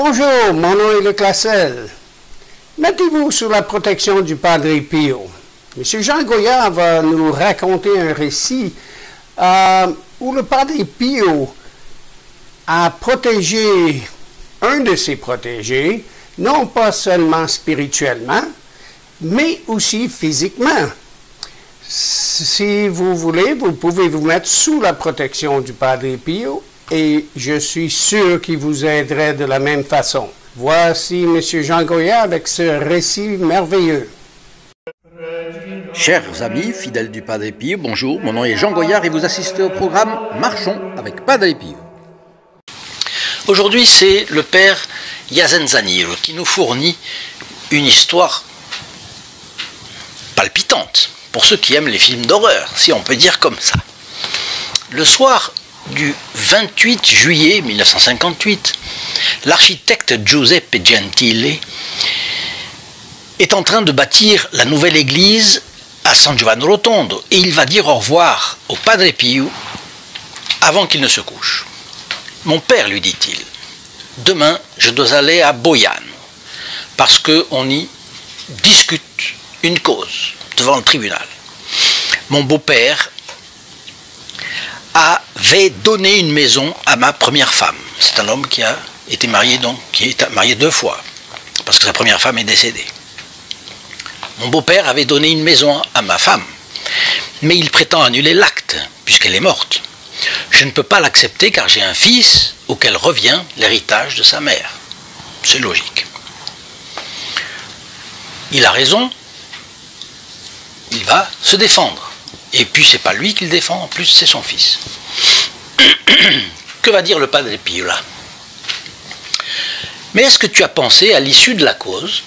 Bonjour, mon nom est Luc Lasselle. Mettez-vous sous la protection du Padre Pio. M. Jean Goyard va nous raconter un récit où le Padre Pio a protégé un de ses protégés, non pas seulement spirituellement, mais aussi physiquement. Si vous voulez, vous pouvez vous mettre sous la protection du Padre Pio et je suis sûr qu'il vous aiderait de la même façon. Voici M. Jean Goyard avec ce récit merveilleux. Chers amis, fidèles du Padre Pio, bonjour, mon nom est Jean Goyard et vous assistez au programme Marchons avec Padre Pio. Aujourd'hui, c'est le père Yazen Zaniro qui nous fournit une histoire palpitante pour ceux qui aiment les films d'horreur, si on peut dire comme ça. Le soir du 28 juillet 1958, l'architecte Giuseppe Gentile est en train de bâtir la nouvelle église à San Giovanni Rotondo et il va dire au revoir au Padre Pio avant qu'il ne se couche. Mon père, lui dit-il, demain je dois aller à Boiano parce qu'on y discute une cause devant le tribunal. Mon beau-père avait donné une maison à ma première femme. C'est un homme qui a été marié, donc, qui est marié 2 fois, parce que sa première femme est décédée. Mon beau-père avait donné une maison à ma femme, mais il prétend annuler l'acte, puisqu'elle est morte. Je ne peux pas l'accepter car j'ai un fils auquel revient l'héritage de sa mère. C'est logique. Il a raison, il va se défendre. Et puis c'est pas lui qui le défend, en plus c'est son fils. Que va dire le Padre Pio là? Mais est-ce que tu as pensé à l'issue de la cause?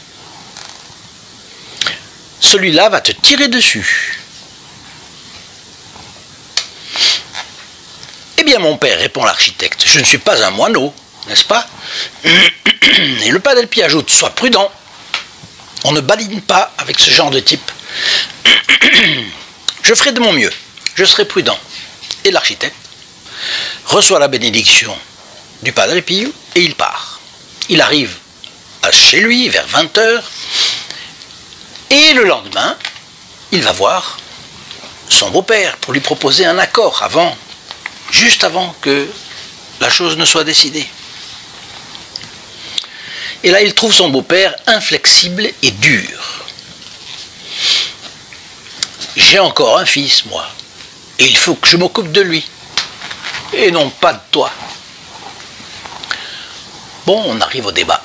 Celui-là va te tirer dessus. Eh bien mon père, répond l'architecte, je ne suis pas un moineau, n'est-ce pas? Et le Padre Pio ajoute, sois prudent. On ne badine pas avec ce genre de type. Je ferai de mon mieux, je serai prudent. Et l'architecte reçoit la bénédiction du Padre Pio et il part. Il arrive chez lui vers 20 h et le lendemain, il va voir son beau-père pour lui proposer un accord juste avant que la chose ne soit décidée. Et là, il trouve son beau-père inflexible et dur. J'ai encore un fils, moi, et il faut que je m'occupe de lui, et non pas de toi. Bon, on arrive au débat.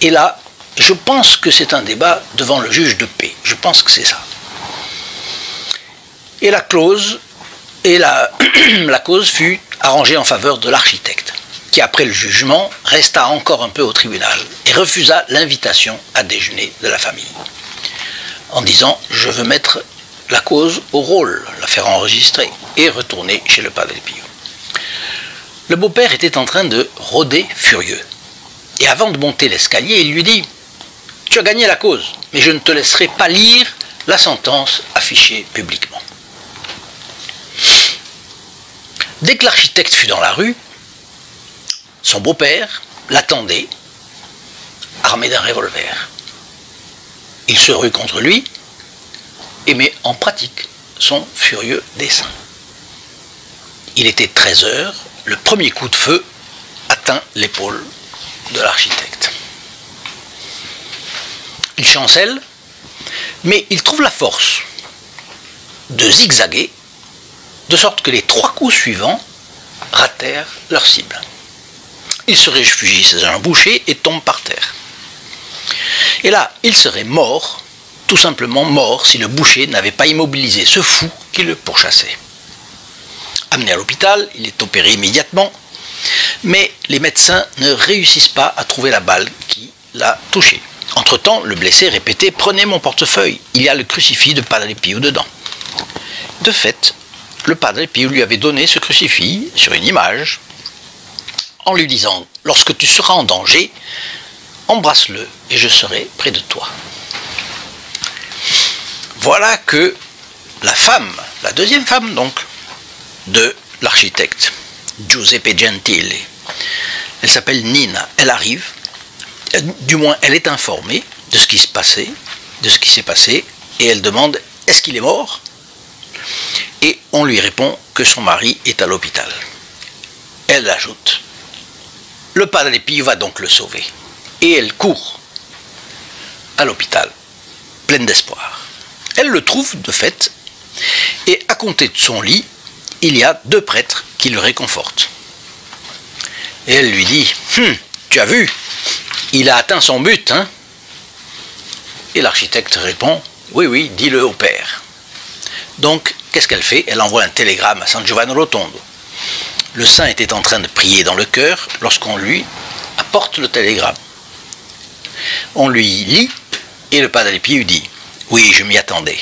Et là, je pense que c'est un débat devant le juge de paix. Je pense que c'est ça. Et la cause fut arrangée en faveur de l'architecte, qui après le jugement resta encore un peu au tribunal et refusa l'invitation à déjeuner de la famille, en disant « je veux mettre la cause au rôle, la faire enregistrer et retourner chez le Padre Pio ». Le beau-père était en train de rôder furieux. Et avant de monter l'escalier, il lui dit « tu as gagné la cause, mais je ne te laisserai pas lire la sentence affichée publiquement ». Dès que l'architecte fut dans la rue, son beau-père l'attendait, armé d'un revolver. Il se rue contre lui et met en pratique son furieux dessein. Il était 13 h, le premier coup de feu atteint l'épaule de l'architecte. Il chancelle, mais il trouve la force de zigzaguer, de sorte que les 3 coups suivants ratèrent leur cible. Il se réfugie chez un boucher et tombe par terre. Et là, il serait mort, tout simplement mort, si le boucher n'avait pas immobilisé ce fou qui le pourchassait. Amené à l'hôpital, il est opéré immédiatement, mais les médecins ne réussissent pas à trouver la balle qui l'a touché. Entre-temps, le blessé répétait « Prenez mon portefeuille, il y a le crucifix de Padre Pio dedans ». De fait, le Padre Pio lui avait donné ce crucifix sur une image, en lui disant « Lorsque tu seras en danger, embrasse-le et je serai près de toi ». Voilà que la femme, la deuxième femme donc, de l'architecte, Giuseppe Gentile, Elle s'appelle Nina. Elle arrive, du moins elle est informée de ce qui se passait, de ce qui s'est passé, et elle demande est-ce qu'il est mort? Et on lui répond que son mari est à l'hôpital. Elle ajoute le Padre Pio va donc le sauver. Et elle court à l'hôpital, pleine d'espoir. Elle le trouve de fait, et à côté de son lit, il y a 2 prêtres qui le réconfortent. Et elle lui dit tu as vu, il a atteint son but, hein? Et l'architecte répond oui, oui, dis-le au père. Donc, qu'est-ce qu'elle fait? Elle envoie un télégramme à San Giovanni Rotondo. Le saint était en train de prier dans le chœur lorsqu'on lui apporte le télégramme. On lui lit et le Padre Pio dit oui, je m'y attendais.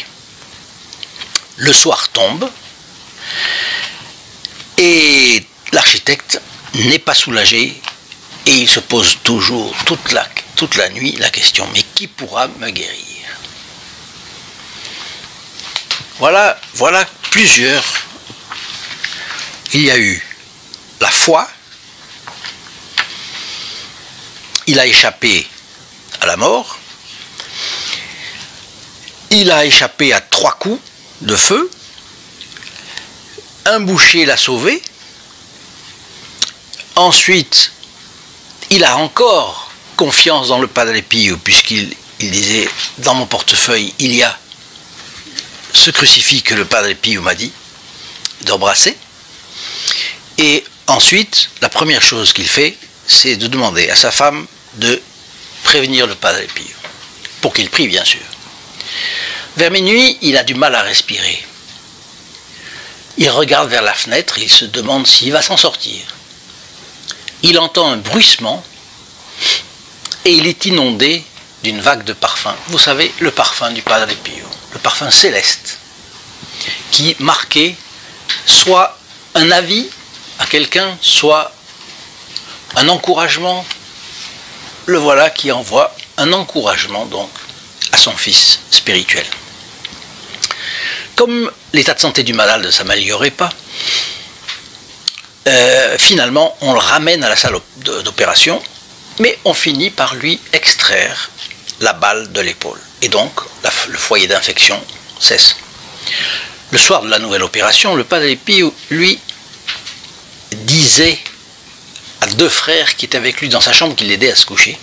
Le soir tombe et l'architecte n'est pas soulagé et il se pose toujours toute la nuit la question mais qui pourra me guérir? Voilà plusieurs. Il y a eu la foi, il a échappé à la mort, il a échappé à 3 coups de feu, un boucher l'a sauvé, ensuite il a encore confiance dans le Padre Pio puisqu'il disait dans mon portefeuille il y a ce crucifix que le Padre Pio m'a dit d'embrasser. Et ensuite, la première chose qu'il fait, c'est de demander à sa femme de prévenir le Padre Pio, pour qu'il prie bien sûr. Vers minuit, il a du mal à respirer. Il regarde vers la fenêtre et il se demande s'il va s'en sortir. Il entend un bruissement et il est inondé d'une vague de parfum. Vous savez, le parfum du Padre Pio, le parfum céleste, qui marquait soit un avis à quelqu'un, soit un encouragement. Le voilà qui envoie un encouragement donc à son fils spirituel. Comme l'état de santé du malade ne s'améliorait pas, finalement on le ramène à la salle d'opération, mais on finit par lui extraire la balle de l'épaule. Et donc le foyer d'infection cesse. Le soir de la nouvelle opération, le Padre Pio, lui, disait à 2 frères qui étaient avec lui dans sa chambre, qui l'aidaient à se coucher,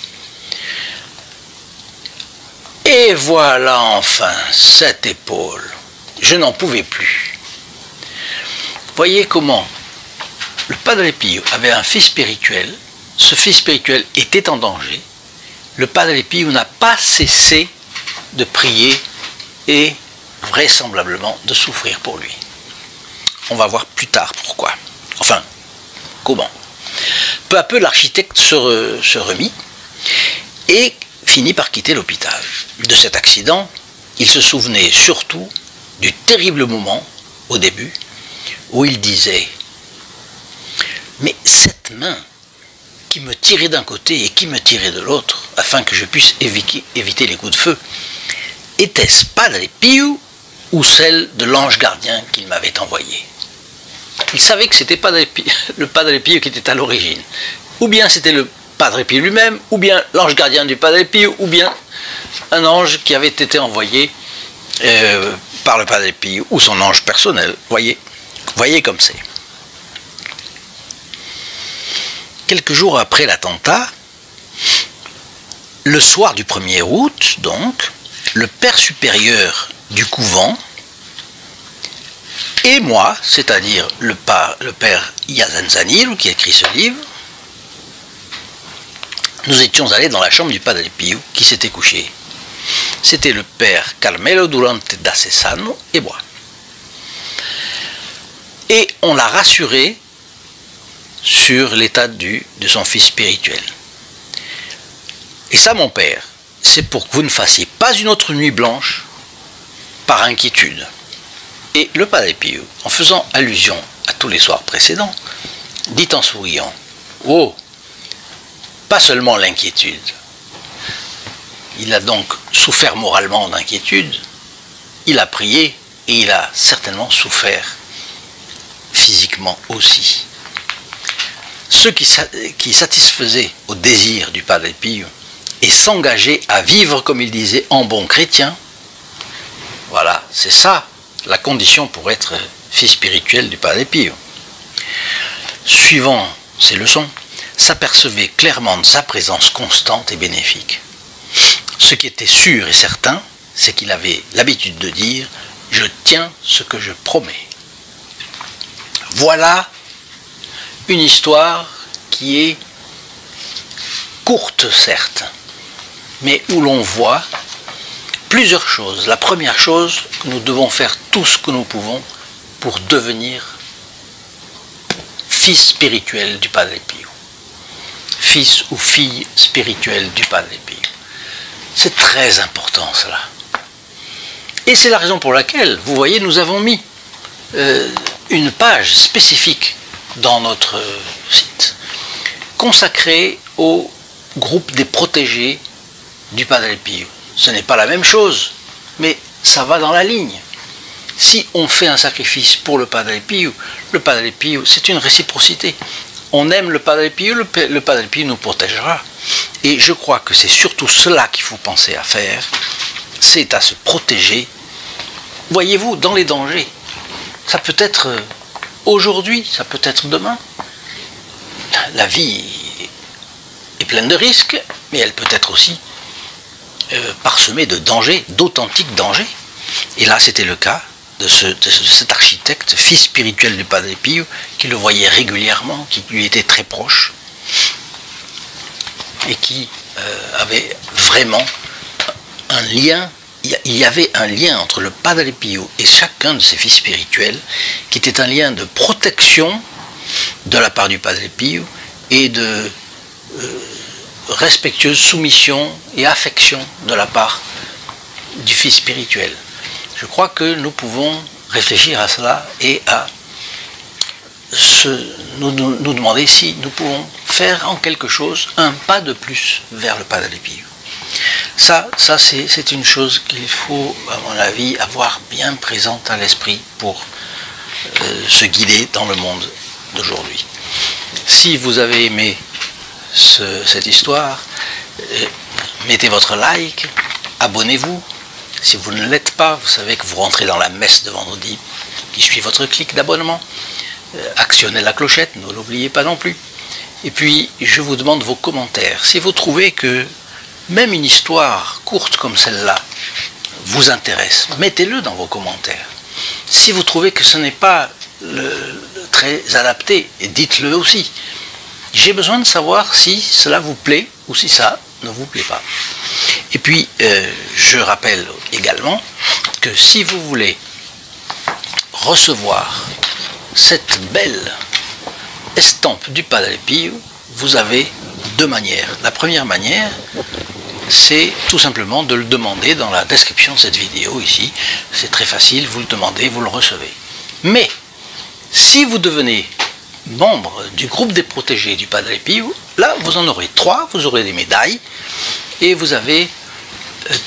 et voilà enfin cette épaule, je n'en pouvais plus. Voyez comment le Padre Pio avait un fils spirituel, ce fils spirituel était en danger, le Padre Pio n'a pas cessé de prier et vraisemblablement de souffrir pour lui. On va voir plus tard pourquoi. Enfin, comment. Peu à peu, l'architecte se remit et finit par quitter l'hôpital. De cet accident, il se souvenait surtout du terrible moment, au début, où il disait « Mais cette main qui me tirait d'un côté et qui me tirait de l'autre, afin que je puisse éviter les coups de feu, était-ce Padre Pio ou celle de l'ange gardien qu'il m'avait envoyé ?» Il savait que c'était le Padre Pio qui était à l'origine. Ou bien c'était le Padre Pio lui-même, ou bien l'ange gardien du Padre Pio, ou bien un ange qui avait été envoyé par le Padre Pio, ou son ange personnel. Voyez comme c'est. Quelques jours après l'attentat, le soir du 1er août, donc, le père supérieur du couvent et moi, c'est-à-dire le père Yazanzanil, qui a écrit ce livre, nous étions allés dans la chambre du Padre Pio qui s'était couché. C'était le père Carmelo Durante da Cesano et moi. Et on l'a rassuré sur l'état de son fils spirituel. Et ça, mon père, c'est pour que vous ne fassiez pas une autre nuit blanche par inquiétude. Et le Padre Pio, en faisant allusion à tous les soirs précédents, dit en souriant « Oh, pas seulement l'inquiétude. Il a donc souffert moralement d'inquiétude, il a prié et il a certainement souffert physiquement aussi. » ceux qui satisfaisaient au désir du Padre Pio et s'engageaient à vivre, comme il disait, en bon chrétien. Voilà, c'est ça la condition pour être fils spirituel du Padre Pio. Suivant ces leçons, s'apercevait clairement de sa présence constante et bénéfique. Ce qui était sûr et certain, c'est qu'il avait l'habitude de dire « Je tiens ce que je promets ». Voilà une histoire qui est courte, certes, mais où l'on voit plusieurs choses. La première chose, que nous devons faire tout ce que nous pouvons pour devenir fils spirituel du Padre Pio. Fils ou fille spirituelle du Padre Pio. C'est très important cela. Et c'est la raison pour laquelle, vous voyez, nous avons mis une page spécifique dans notre site, consacrée au groupe des protégés du Padre Pio. Ce n'est pas la même chose, mais ça va dans la ligne. Si on fait un sacrifice pour le Padre Pio, c'est une réciprocité. On aime le Padre Pio, le Padre Pio nous protégera. Et je crois que c'est surtout cela qu'il faut penser à faire, c'est à se protéger. Voyez-vous, dans les dangers, ça peut être aujourd'hui, ça peut être demain. La vie est pleine de risques, mais elle peut être aussi parsemée de dangers, d'authentiques dangers. Et là, c'était le cas de cet architecte, fils spirituel du Padre Pio, qui le voyait régulièrement, qui lui était très proche, et qui avait vraiment un lien. Il y avait un lien entre le Padre Pio et chacun de ses fils spirituels, qui était un lien de protection de la part du Padre Pio et de respectueuse soumission et affection de la part du fils spirituel. Je crois que nous pouvons réfléchir à cela et à nous demander si nous pouvons faire en quelque chose un pas de plus vers le Padre Pio. Ça c'est une chose qu'il faut, à mon avis, avoir bien présente à l'esprit pour se guider dans le monde d'aujourd'hui. Si vous avez aimé cette histoire, mettez votre like, abonnez-vous. Si vous ne l'êtes pas, vous savez que vous rentrez dans la messe de vendredi qui suit votre clic d'abonnement. Actionnez la clochette, ne l'oubliez pas non plus. Et puis, je vous demande vos commentaires. Si vous trouvez que même une histoire courte comme celle-là vous intéresse, mettez-le dans vos commentaires. Si vous trouvez que ce n'est pas très adapté, dites-le aussi. J'ai besoin de savoir si cela vous plaît ou si ça ne vous plaît pas. Et puis, je rappelle également que si vous voulez recevoir cette belle estampe du Padre Pio, vous avez deux manières. La première manière, c'est tout simplement de le demander dans la description de cette vidéo ici. C'est très facile, vous le demandez, vous le recevez. Mais, si vous devenez membre du groupe des protégés du Padre Pio, là vous en aurez 3, vous aurez des médailles et vous avez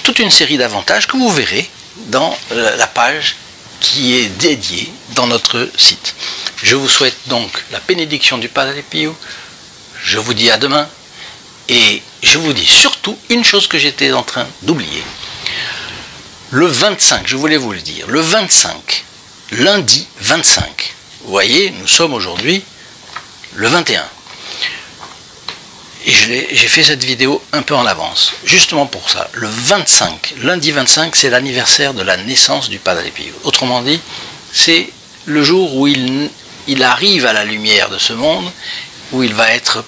toute une série d'avantages que vous verrez dans la page qui est dédiée dans notre site. Je vous souhaite donc la bénédiction du Padre Pio, je vous dis à demain et je vous dis surtout une chose que j'étais en train d'oublier. Le 25, je voulais vous le dire, le 25, lundi 25, vous voyez, nous sommes aujourd'hui le 21. Et j'ai fait cette vidéo un peu en avance, justement pour ça. Le 25, lundi 25, c'est l'anniversaire de la naissance du Padre Pio. Autrement dit, c'est le jour où il arrive à la lumière de ce monde, où il va être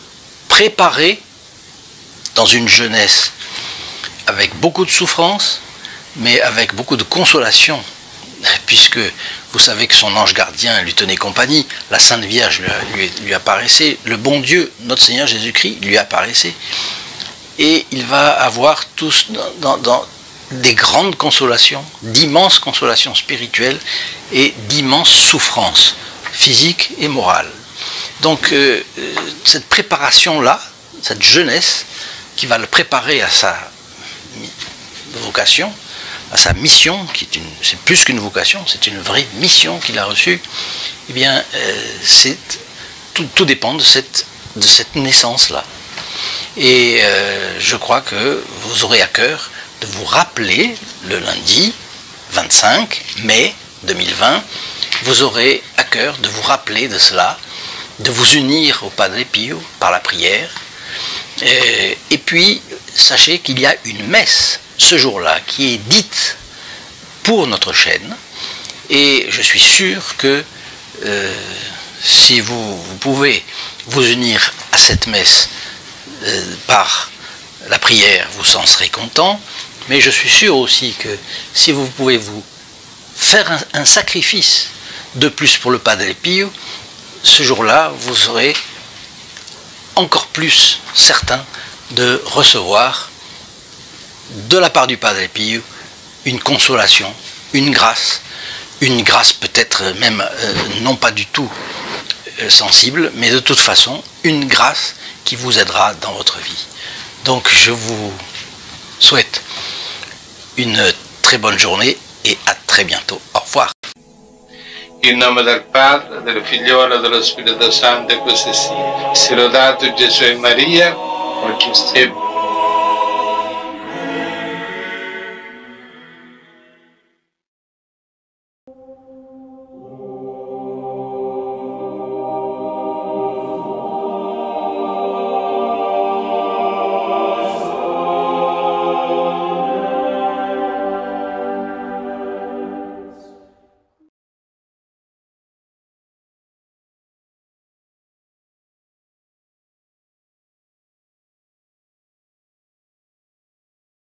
préparé dans une jeunesse avec beaucoup de souffrance, mais avec beaucoup de consolation, puisque vous savez que son ange gardien lui tenait compagnie, la Sainte Vierge lui apparaissait, le bon Dieu, notre Seigneur Jésus-Christ, lui apparaissait, et il va avoir tous dans des grandes consolations, d'immenses consolations spirituelles et d'immenses souffrances physiques et morales. Donc cette préparation-là, cette jeunesse, qui va le préparer à sa vocation, à sa mission, c'est plus qu'une vocation, c'est une vraie mission qu'il a reçue, eh bien, tout dépend de cette de cette naissance-là. Et je crois que vous aurez à cœur de vous rappeler le lundi 25 mai 2020, vous aurez à cœur de vous rappeler de cela, de vous unir au Padre Pio par la prière. Et puis, sachez qu'il y a une messe ce jour-là qui est dite pour notre chaîne. Et je suis sûr que si vous pouvez vous unir à cette messe par la prière, vous en serez content. Mais je suis sûr aussi que si vous pouvez vous faire un sacrifice de plus pour le Padre Pio, ce jour-là, vous serez encore plus certain de recevoir de la part du Padre Pio une consolation, une grâce peut-être même non pas du tout sensible, mais de toute façon une grâce qui vous aidera dans votre vie. Donc je vous souhaite une très bonne journée et à très bientôt. Au revoir. In nome del Padre, del Figliolo e dello Spirito Santo, e così sia. Sia lodato Gesù e Maria, oggi e